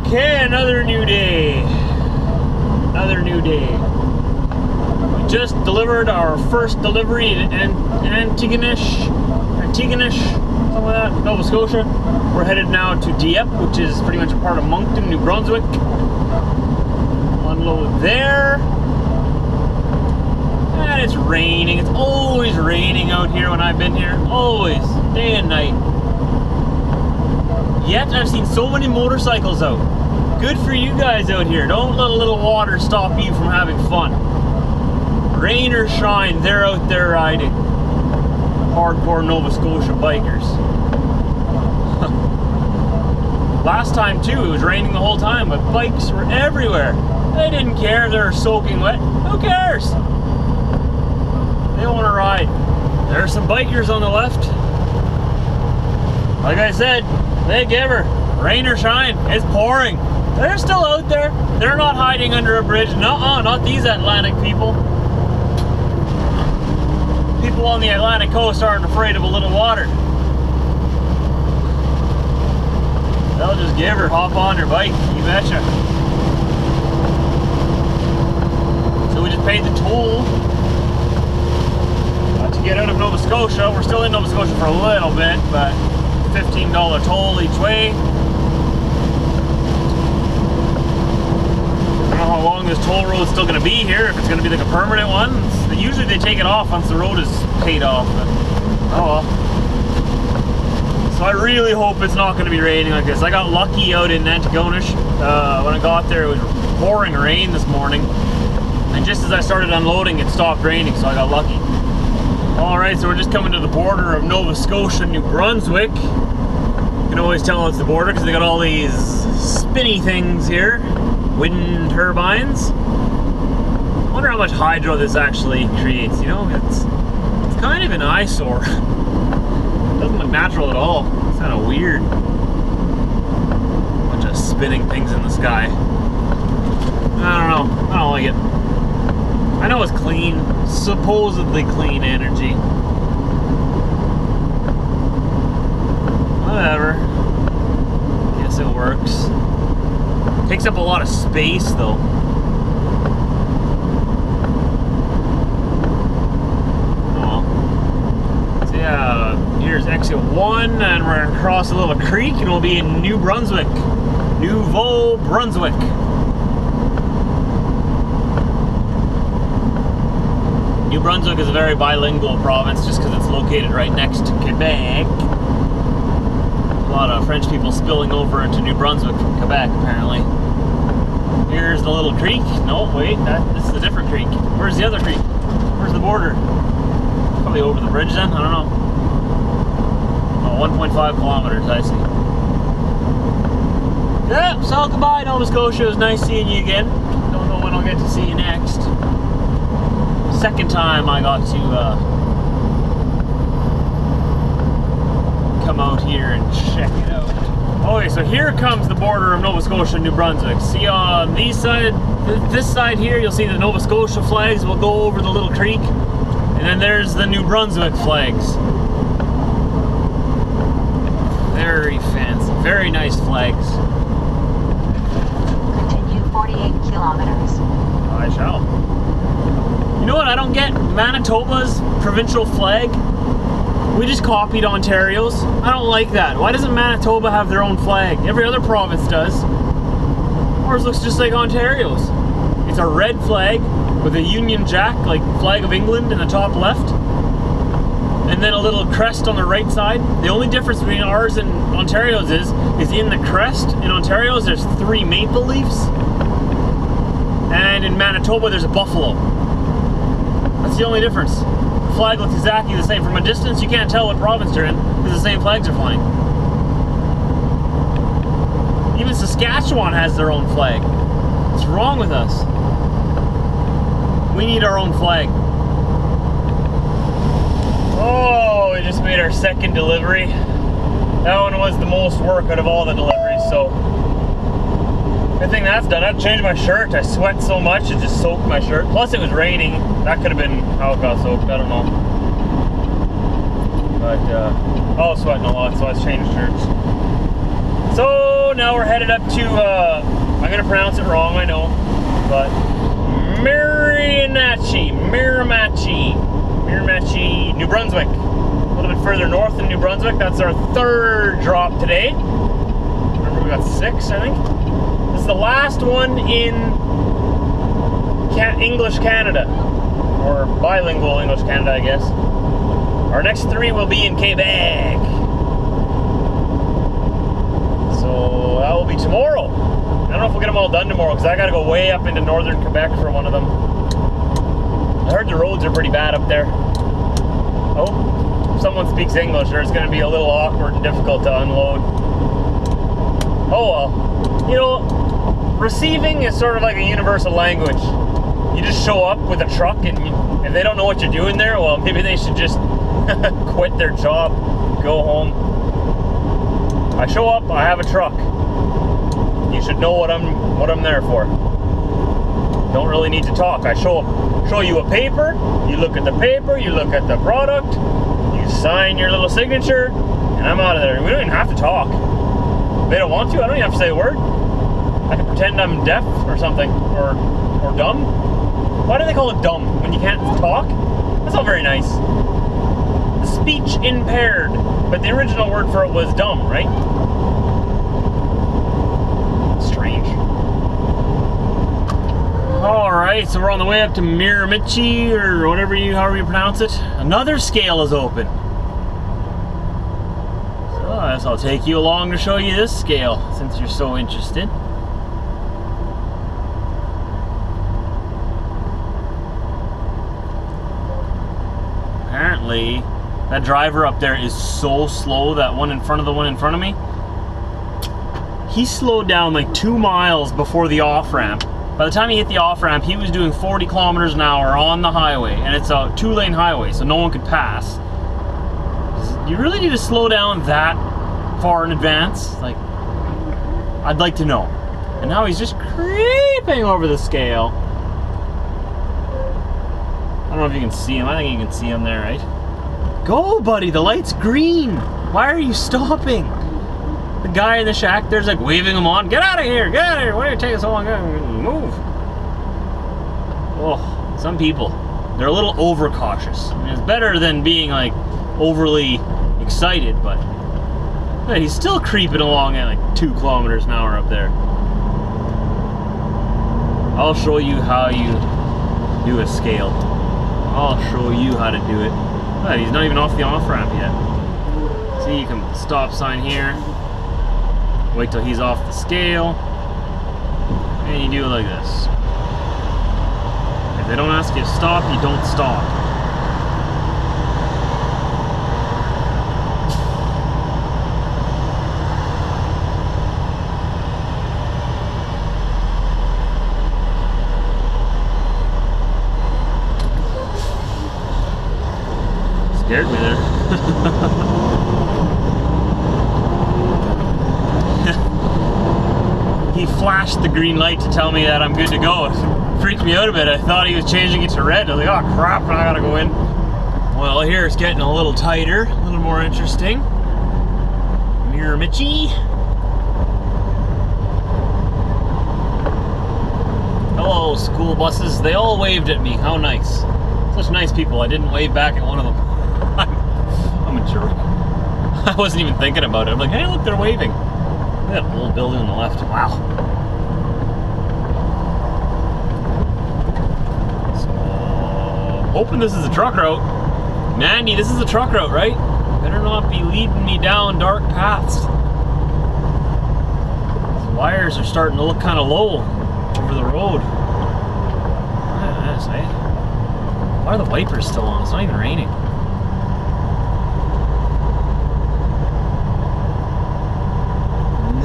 Okay, another new day. Another new day. We just delivered our first delivery in Antigonish, something like that, Nova Scotia. We're headed now to Dieppe, which is pretty much a part of Moncton, New Brunswick. Unload there. And it's raining. It's always raining out here when I've been here. Always. Day and night. Yet I've seen so many motorcycles out. Good for you guys out here. Don't let a little water stop you from having fun. Rain or shine, they're out there riding. Hardcore Nova Scotia bikers. Last time too, it was raining the whole time, but bikes were everywhere. They didn't care if they were soaking wet. Who cares? They want to ride. There are some bikers on the left. Like I said, they give her. Rain or shine, it's pouring. They're still out there. They're not hiding under a bridge. Nuh-uh, not these Atlantic people. People on the Atlantic coast aren't afraid of a little water. They'll just give her, hop on their bike, you betcha. So we just paid the toll to get out of Nova Scotia. We're still in Nova Scotia for a little bit, but $15 toll each way. I don't know how long this toll road's still going to be here, if it's going to be like a permanent one. Usually they take it off once the road is paid off, but oh well. So I really hope it's not going to be raining like this. I got lucky out in Antigonish. When I got there, it was pouring rain this morning. And just as I started unloading, it stopped raining, so I got lucky. Alright, so we're just coming to the border of Nova Scotia, New Brunswick. You can always tell it's the border because they got all these spinny things here. Wind turbines. I wonder how much hydro this actually creates, you know? It's kind of an eyesore. It doesn't look natural at all. It's kind of weird. Bunch of spinning things in the sky. I don't know. I don't like it. I know it's clean, supposedly clean energy. Whatever. Guess it works. Takes up a lot of space though. Oh. So yeah, here's exit 1 and we're gonna cross a little creek and we'll be in New Brunswick. Nouveau Brunswick. New Brunswick is a very bilingual province just because it's located right next to Quebec. A lot of French people spilling over into New Brunswick from Quebec, apparently. Here's the little creek. No, wait, this is a different creek. Where's the other creek? Where's the border? Probably over the bridge then, I don't know. Oh, 1.5 kilometers, I see. Yeah, so goodbye Nova Scotia, it was nice seeing you again. Don't know when I'll get to see you next. Second time I got to come out here and check it out. Okay, so here comes the border of Nova Scotia and New Brunswick. See on this side here, you'll see the Nova Scotia flags will go over the little creek. And then there's the New Brunswick flags. Very fancy, very nice flags. Continue 48 kilometers. I shall. You know what I don't get? Manitoba's provincial flag. We just copied Ontario's. I don't like that. Why doesn't Manitoba have their own flag? Every other province does. Ours looks just like Ontario's. It's a red flag with a Union Jack, like flag of England in the top left. And then a little crest on the right side. The only difference between ours and Ontario's is in the crest. In Ontario's there's 3 maple leaves. And in Manitoba there's a buffalo. That's the only difference. The flag looks exactly the same. From a distance, you can't tell what province they're in because the same flags are flying. Even Saskatchewan has their own flag. What's wrong with us? We need our own flag. Oh, we just made our second delivery. That one was the most work out of all the deliveries, so good thing that's done. I had to change my shirt. I sweat so much it just soaked my shirt. Plus it was raining. That could have been how it got soaked. I don't know. But I was sweating a lot, so I changed shirts. So So now we're headed up to, I'm gonna pronounce it wrong, I know, but Miramichi, New Brunswick. A little bit further north than New Brunswick. That's our third drop today. Remember we got 6, I think. This is the last one in English Canada, or bilingual English Canada, I guess. Our next 3 will be in Quebec. So that will be tomorrow. I don't know if we'll get them all done tomorrow because I got to go way up into northern Quebec for one of them. I heard the roads are pretty bad up there. Oh, if someone speaks English, or it's going to be a little awkward and difficult to unload. Oh well. You know, receiving is sort of like a universal language. You just show up with a truck, and if they don't know what you're doing there, well, maybe they should just quit their job, go home. I show up, I have a truck. You should know what I'm there for. Don't really need to talk. I show you a paper, you look at the paper, you look at the product, you sign your little signature, and I'm out of there. We don't even have to talk. If they don't want to, I don't even have to say a word. I can pretend I'm deaf or something, or dumb. Why do they call it dumb when you can't talk? That's not very nice. Speech impaired, but the original word for it was dumb, right? Strange. All right, so we're on the way up to Miramichi, or however you pronounce it. Another scale is open. So I guess I'll take you along to show you this scale, since you're so interested. Apparently, that driver up there is so slow, that one in front of the one in front of me. He slowed down like 2 miles before the off-ramp. By the time he hit the off-ramp, he was doing 40 kilometers an hour on the highway, and it's a 2-lane highway, so no one could pass. You really need to slow down that far in advance? Like, I'd like to know. And now he's just creeping over the scale. I don't know if you can see him. I think you can see him there, right? Go, buddy, the light's green. Why are you stopping? The guy in the shack there's like waving him on. Get out of here, get out of here. Why are you taking so long? Move. Oh, some people, they're a little overcautious. I mean, it's better than being like overly excited, but yeah, he's still creeping along at like 2 kilometers an hour up there. I'll show you how you do a scale. I'll show you how to do it. But he's not even off the off-ramp yet. See, you can stop sign here. Wait till he's off the scale. And you do it like this. If they don't ask you to stop, you don't stop. Scared me there. He flashed the green light to tell me that I'm good to go. It freaked me out a bit. I thought he was changing it to red. I was like, oh crap, I gotta go in. Well, here it's getting a little tighter, a little more interesting. Miramichi. Hello, school buses. They all waved at me. How nice. Such nice people. I didn't wave back at one of them. I'm a jerk. I wasn't even thinking about it. I'm like, hey, look, they're waving. Look at that old building on the left. Wow. So, hoping this is a truck route. Mandy, this is a truck route, right? Better not be leading me down dark paths. These wires are starting to look kind of low over the road. Yes, eh? Why are the wipers still on? It's not even raining.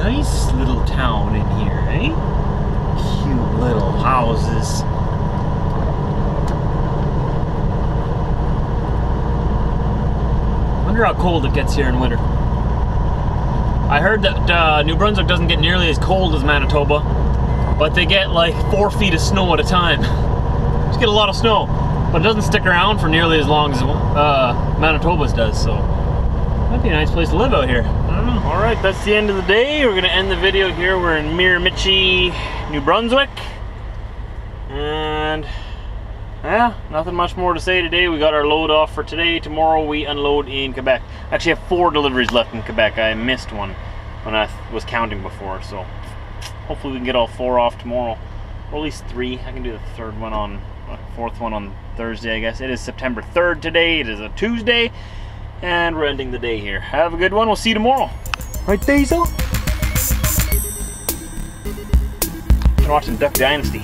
Nice little town in here, eh? Cute little houses. Wonder how cold it gets here in winter. I heard that New Brunswick doesn't get nearly as cold as Manitoba, but they get like 4 feet of snow at a time. Just get a lot of snow, but it doesn't stick around for nearly as long as Manitoba's does, so might be a nice place to live out here. I don't don't know. All right, that's the end of the day. We're gonna end the video here. We're in Miramichi, New Brunswick. And yeah, nothing much more to say today. We got our load off for today. Tomorrow we unload in Quebec. Actually, I have 4 deliveries left in Quebec. I missed one when I was counting before, so hopefully we can get all 4 off tomorrow, or at least 3. I can do the 3rd one on, 4th one on Thursday, I guess. It is September 3rd today. It is a Tuesday, and we're ending the day here. Have a good one. We'll see you tomorrow. Right, Diesel? I'm watching Duck Dynasty.